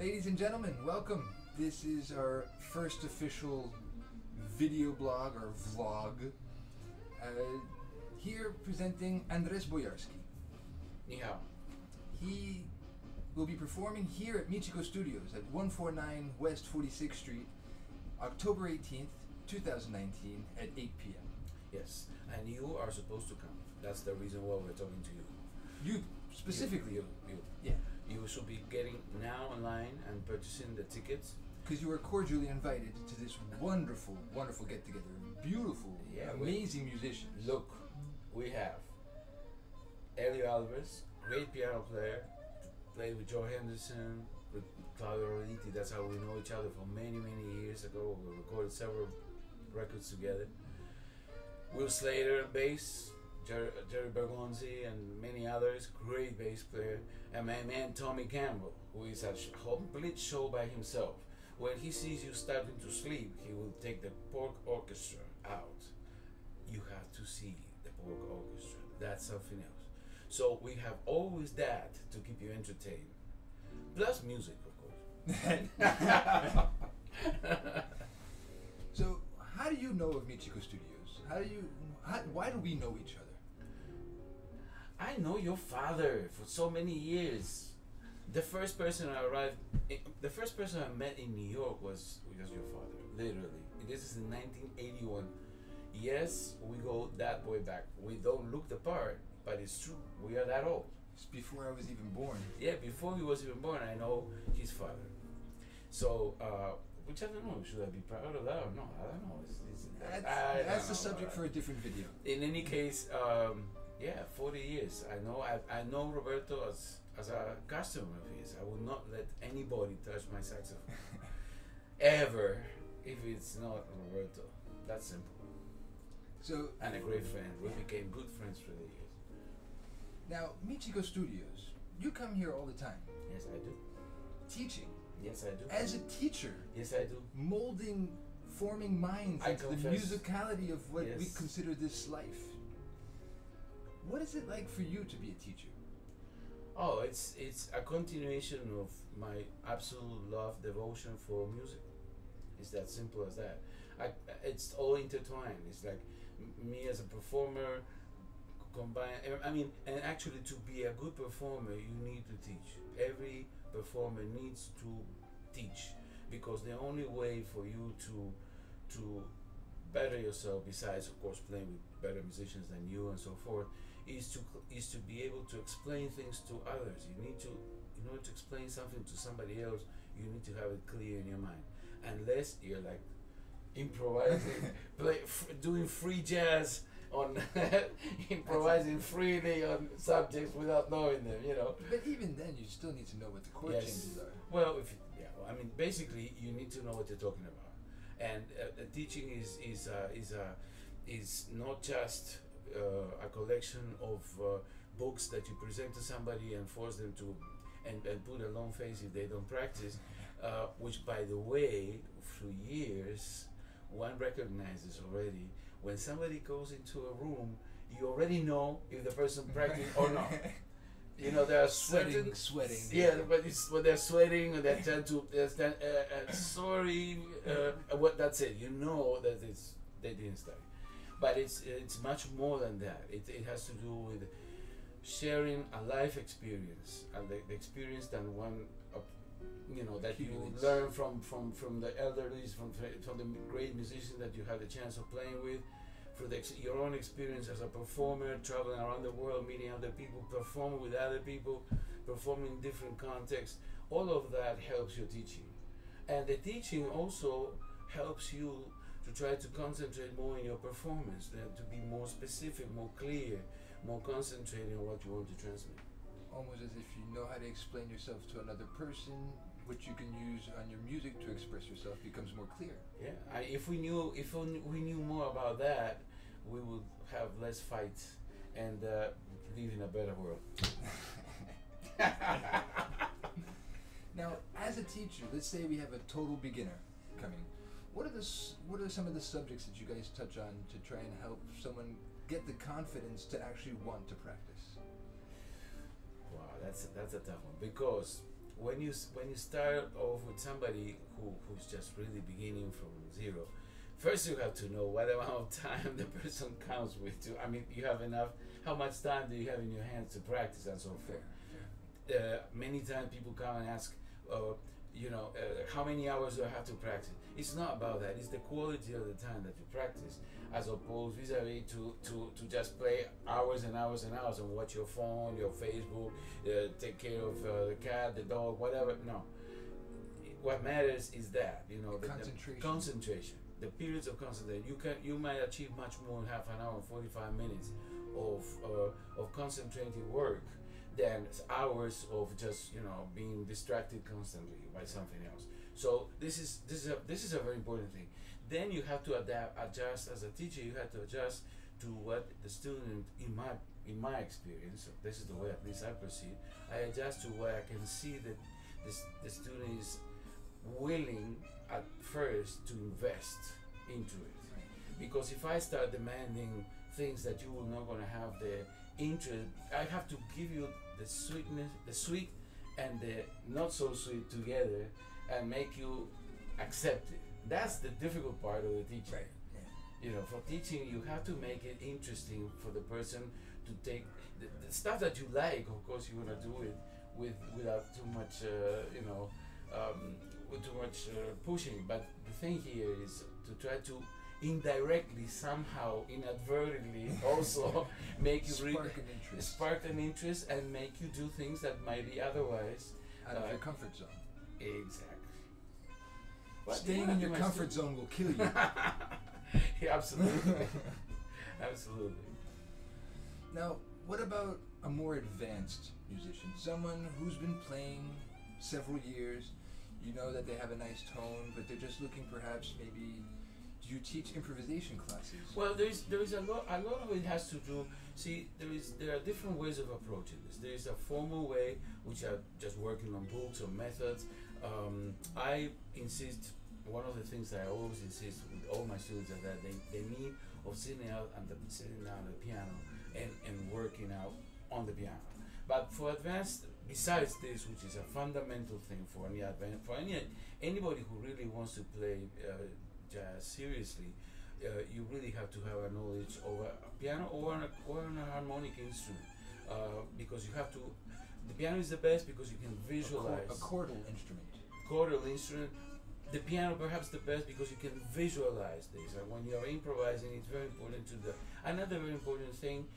Ladies and gentlemen, welcome. This is our first official video blog or vlog. Here presenting Andres Boyarsky. Ni hao. He will be performing here at Michiko Studios at 149 West 46th Street, October 18th, 2019 at 8 p.m. Yes, and you are supposed to come. That's the reason why we're talking to you. You, specifically. You. Yeah. You should be getting now online and purchasing the tickets. Because you are cordially invited to this wonderful, wonderful get-together. Beautiful, amazing musicians. Look, we have Helio Alves, great piano player, played with Joe Henderson, with Claudio Roditi. That's how we know each other from many, many years ago. We recorded several records together. Will Slater, bass, Jerry Bergonzi, and many others, great bass player. And my man Tommy Campbell, who is a complete show by himself. When he sees you starting to sleep, he will take the Pork Orchestra out. You have to see the Pork Orchestra. That's something else. So we have always that to keep you entertained. Plus music, of course. So, how do you know of Michiko Studios? Why do we know each other? I know your father for so many years. The first person I met in New York was your father, literally. This is in 1981. Yes, we go that way back. We don't look the part, but it's true. We are that old. It's before I was even born. Yeah, before he was even born, I know his father. So, which I don't know, should I be proud of that or no? I don't know. That's the subject for a different video. In any case, yeah, 40 years. I know Roberto as a customer of his. I would not let anybody touch my saxophone. Ever, if it's not Roberto. That's simple. So, and a great friend. We became good friends through the years. Now, Michiko Studios, you come here all the time. Yes, I do. Teaching. Yes, I do. As a teacher. Yes, I do. Forming minds into the musicality of what we consider this life. What is it like for you to be a teacher? Oh, it's a continuation of my absolute love, devotion for music. It's that simple as that. It's all intertwined. It's like me as a performer, and actually to be a good performer, you need to teach. Every performer needs to teach, because the only way for you to better yourself, besides of course playing with better musicians than you and so forth, is to be able to explain things to others. You need to, in order to explain something to somebody else, you need to have it clear in your mind. Unless you're like improvising, doing free jazz on improvising freely on subjects without knowing them, you know. But even then, you still need to know what the chord changes are. Well, basically, you need to know what you're talking about. And teaching is not just a collection of books that you present to somebody and force them to and put a long face if they don't practice, which, by the way, through years, one recognizes already. When somebody goes into a room, you already know if the person practiced or not. You know, they're sweating. Yeah, but when they're sweating and they're trying to sorry, that's it. You know that they didn't study. But it's much more than that. It has to do with sharing a life experience, and the experience that one, that you learn from the elderlies, from the great musicians that you had the chance of playing with, through your own experience as a performer, traveling around the world, meeting other people, performing with other people, performing in different contexts. All of that helps your teaching. And the teaching also helps you to try to concentrate more in your performance, to be more specific, more clear, more concentrated on what you want to transmit. Almost as if you know how to explain yourself to another person, which you can use on your music to express yourself becomes more clear. Yeah, if we knew more about that, we would have less fights and live in a better world. Now, as a teacher, let's say we have a total beginner coming. What are some of the subjects that you guys touch on to try and help someone get the confidence to actually want to practice? Wow, that's a tough one, because when you start off with somebody who's just really beginning from zero, first you have to know what amount of time the person counts with. I mean, you have enough. How much time do you have in your hands to practice and so forth? Many times people come and ask, how many hours do I have to practice? It's not about that. It's the quality of the time that you practice, as opposed vis-a-vis to just play hours and hours and hours and watch your phone, your Facebook, take care of the cat, the dog, whatever. No. What matters is that, the concentration, the periods of concentration. You might achieve much more in half an hour, 45 minutes of concentrated work than hours of just being distracted constantly by something else. So this is a very important thing. Then you have to adjust as a teacher. You have to adjust to what the student, in my experience, this is the way at least I perceive. I adjust to what I can see that the student is willing at first to invest into it. Because if I start demanding things that you will not going to have the interest, I have to give you the sweet and the not so sweet together and make you accept it. That's the difficult part of the teaching. Right. For teaching, you have to make it interesting for the person to take the stuff that you like. Of course, you want to do it without too much, with too much pushing. But the thing here is to try to indirectly, somehow, inadvertently, also make you spark an interest and make you do things that might be otherwise out of your comfort zone. Exactly. But staying in your comfort zone will kill you. Yeah, absolutely. Absolutely. Now, what about a more advanced musician? Someone who's been playing several years, you know that they have a nice tone, but they're just looking perhaps maybe. Do you teach improvisation classes? Well, there is a lot of it has to do. See, there are different ways of approaching this. There is a formal way, which are just working on books or methods. I insist. One of the things that I always insist with all my students is that they need of sitting down at the piano and working out on the piano. But for advanced, besides this, which is a fundamental thing for anybody who really wants to play jazz seriously, you really have to have a knowledge of a piano or an harmonic instrument, because you have to. The piano is the best because you can visualize a chordal instrument. Chordal instrument. The piano perhaps the best because you can visualize this, and when you're improvising, it's very important to the. Another very important thing,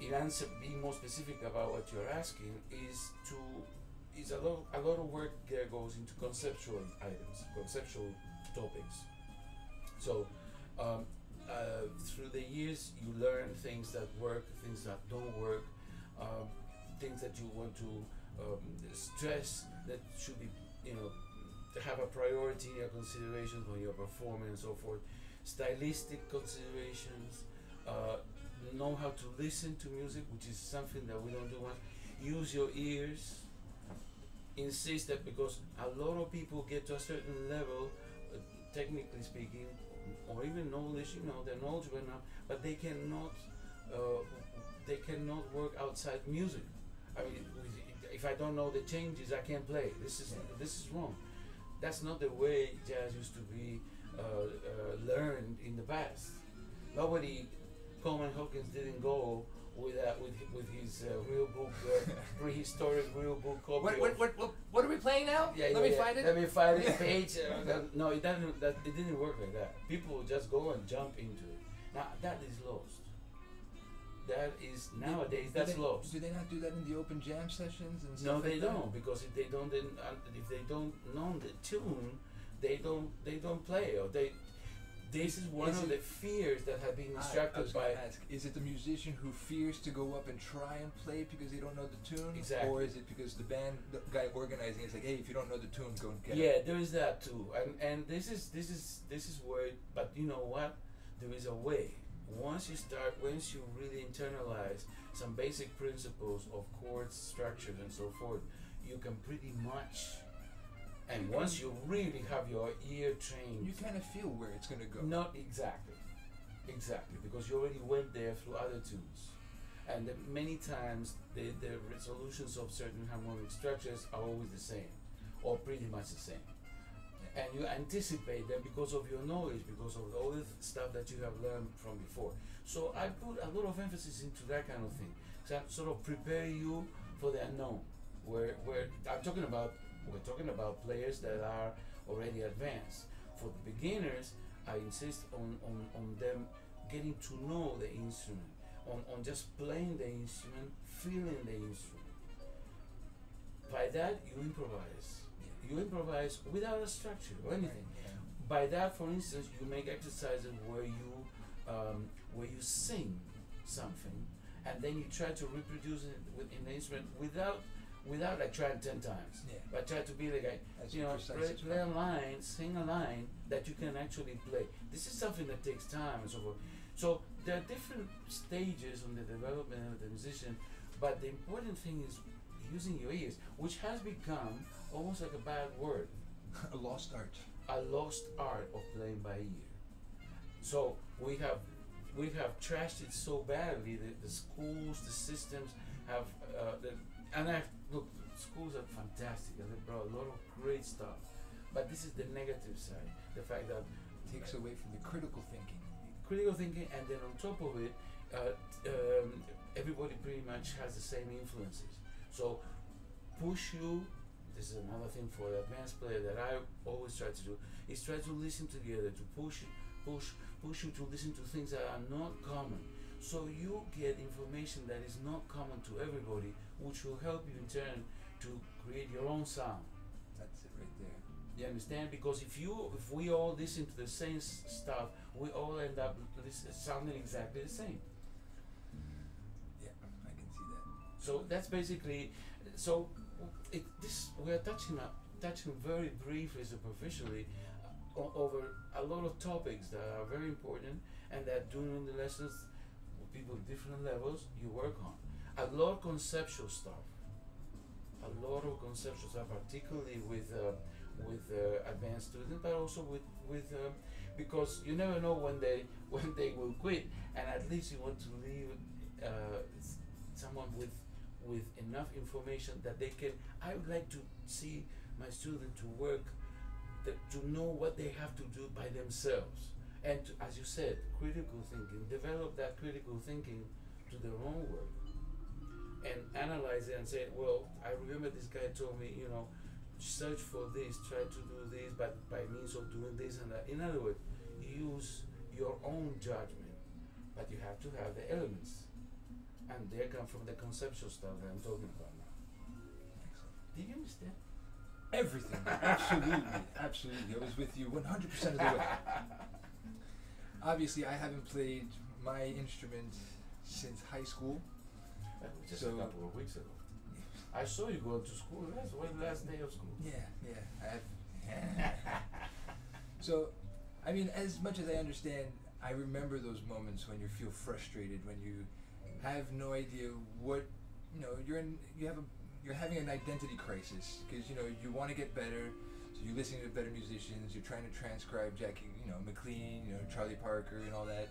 in answer, being more specific about what you're asking, is a lot of work there goes into conceptual items, conceptual topics. So through the years you learn things that work, things that don't work, things that you want to stress that should be, to have a priority in your considerations when you're performing and so forth. Stylistic considerations, know how to listen to music, which is something that we don't do much. Use your ears. Insist that, because a lot of people get to a certain level, technically speaking, or even knowledge, they're knowledgeable enough, but they cannot work outside music. I mean, if I don't know the changes, I can't play. This is wrong. That's not the way jazz used to be learned in the past. Nobody, Coleman Hawkins didn't go with his real book, prehistoric real book copy. What are we playing now? Let me find it. Page. No, it didn't work like that. People just go and jump into it. Now that is lost. That is nowadays that's lost. Do they not do that in the open jam sessions and stuff? No, they like don't, because if they don't know the tune, they don't play, or they. This is one of the fears that have been instructed by. Is it the musician who fears to go up and try and play because they don't know the tune? Exactly. Or is it because the guy organizing is like, hey, if you don't know the tune, go and get it? Yeah, there is that too, and this is where. But you know what? There is a way. Once you really internalize some basic principles of chords, structures, and so forth, you can pretty much. And once you really have your ear trained, you kind of feel where it's going to go. Not exactly, because you already went there through other tunes. and many times the resolutions of certain harmonic structures are always the same, or pretty much the same. And you anticipate them because of your knowledge, because of all the stuff that you have learned from before. So I put a lot of emphasis into that kind of thing. So I sort of prepare you for the unknown. Where we're talking about players that are already advanced. For the beginners, I insist on them getting to know the instrument, on just playing the instrument, feeling the instrument. By that, you improvise. You improvise without a structure or anything. By that, for instance, you make exercises where you sing something, and then you try to reproduce it in the instrument without like trying 10 times. Yeah. But try to be the guy, play a line, sing a line that you can actually play. This is something that takes time and so forth. So there are different stages on the development of the musician, but the important thing is using your ears, which has become almost like a bad word. A lost art. A lost art of playing by ear. So we have trashed it so badly that the schools, the systems have look, schools are fantastic and they brought a lot of great stuff. But this is the negative side, the fact that it takes away from the critical thinking. And then on top of it, everybody pretty much has the same influences. So push you. This is another thing for the advanced player that I always try to do, is try to listen together, to push you to listen to things that are not common. So you get information that is not common to everybody, which will help you in turn to create your own sound. That's it right there. You understand? Because if we all listen to the same stuff, we all end up sounding exactly the same. Yeah, I can see that. So that's basically, so we are touching very briefly, superficially, over a lot of topics that are very important and that during the lessons with people at different levels you work on. A lot of conceptual stuff, particularly with advanced students, but also with because you never know when they will quit, and at least you want to leave someone with enough information that they can. I would like to see my student to work, to know what they have to do by themselves, and to, as you said, critical thinking, develop that critical thinking to their own work, and analyze it and say, well, I remember this guy told me, search for this, try to do this, but by means of doing this and that. In other words, use your own judgment, but you have to have the elements, and they come from the conceptual stuff that I'm talking about now. Excellent. Did you understand? Everything. Absolutely. I was with you 100% of the way. Obviously, I haven't played my instrument since high school. That was just a couple of weeks ago. I saw you going to school. That's the last day of school. Yeah. So, I mean, as much as I understand, I remember those moments when you feel frustrated, when you have no idea what, you're having an identity crisis because you want to get better, so you're listening to better musicians, you're trying to transcribe Jackie, McLean, Charlie Parker, and all that,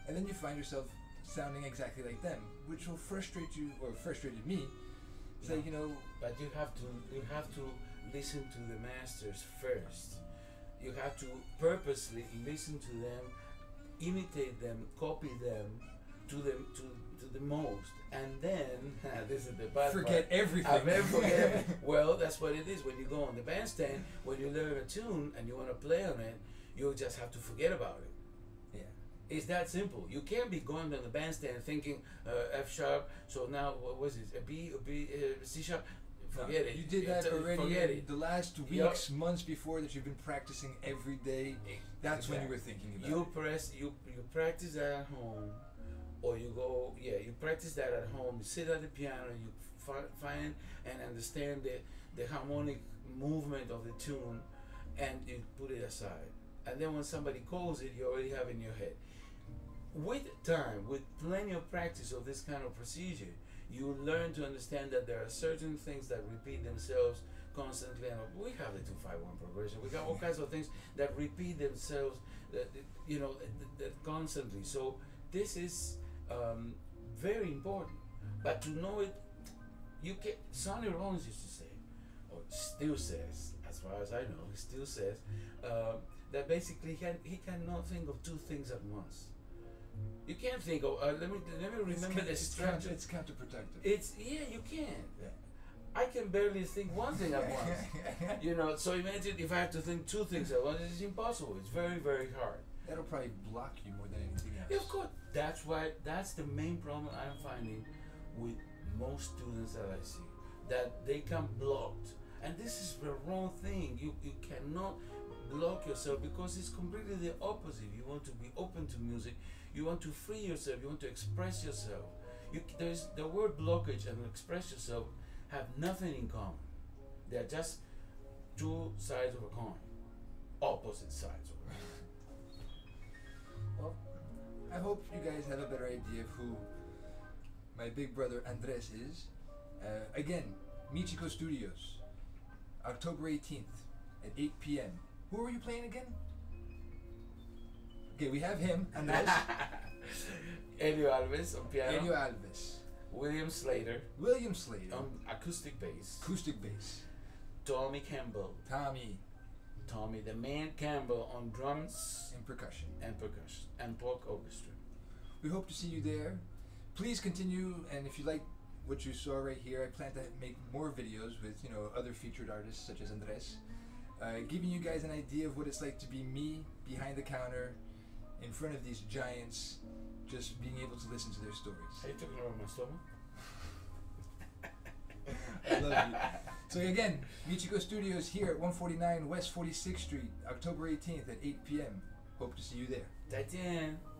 and then you find yourself sounding exactly like them, which will frustrate you, or frustrated me. So but you have to listen to the masters first. You have to purposely listen to them, imitate them, copy them to the most, and then this is the bad forget part. everything. Well, that's what it is when you go on the bandstand. When you learn a tune and you want to play on it, you just have to forget about it. Yeah, it's that simple. You can't be going on the bandstand thinking F sharp. So now what was it? A B, C sharp. Forget it. You did that already. Forget it. The last weeks, months before that, you've been practicing every day. That's when you were thinking about it. You practice that at home, or you go. Yeah, you practice that at home. You sit at the piano. You find and understand the harmonic movement of the tune, and you put it aside. And then when somebody calls it, you already have it in your head. With time, with plenty of practice of this kind of procedure, you learn to understand that there are certain things that repeat themselves constantly. And we have the 2-5-1 progression. We got all kinds of things that repeat themselves, that constantly. So this is very important. But to know it, you can. Sonny Rollins used to say, or still says, as far as I know, he still says that basically he cannot think of two things at once. You can't think of. Let me remember the structure. It's counterproductive. It's you can. Yeah. I can barely think one thing at once. You know, so imagine if I have to think two things at once. It's impossible. It's very, very hard. That'll probably block you more than anything else. Yeah, of course. That's the main problem I'm finding with most students that I see. That they come blocked. And this is the wrong thing. You cannot block yourself, because it's completely the opposite. You want to be open to music. You want to free yourself. You want to express yourself. There's the word blockage and express yourself have nothing in common. They're just two sides of a coin, opposite sides of a coin. Well, I hope you guys have a better idea of who my big brother Andres is. Again, Michiko Studios, October 18th at 8 p.m. Who are you playing again? Okay, we have him, Andres. Helio Alves on piano. Helio Alves. William Slater on acoustic bass. Acoustic bass. Tommy Campbell. Tommy the Man Campbell on drums and percussion. And Polk Orchestra. We hope to see you there. Please continue, and if you like what you saw right here, I plan to make more videos with other featured artists such as Andres, giving you guys an idea of what it's like to be me behind the counter in front of these giants, just being able to listen to their stories. Are you talking about my stomach? I love you. So again, Michiko Studios here at 149 West 46th Street, October 18th at 8 p.m. Hope to see you there. 再见。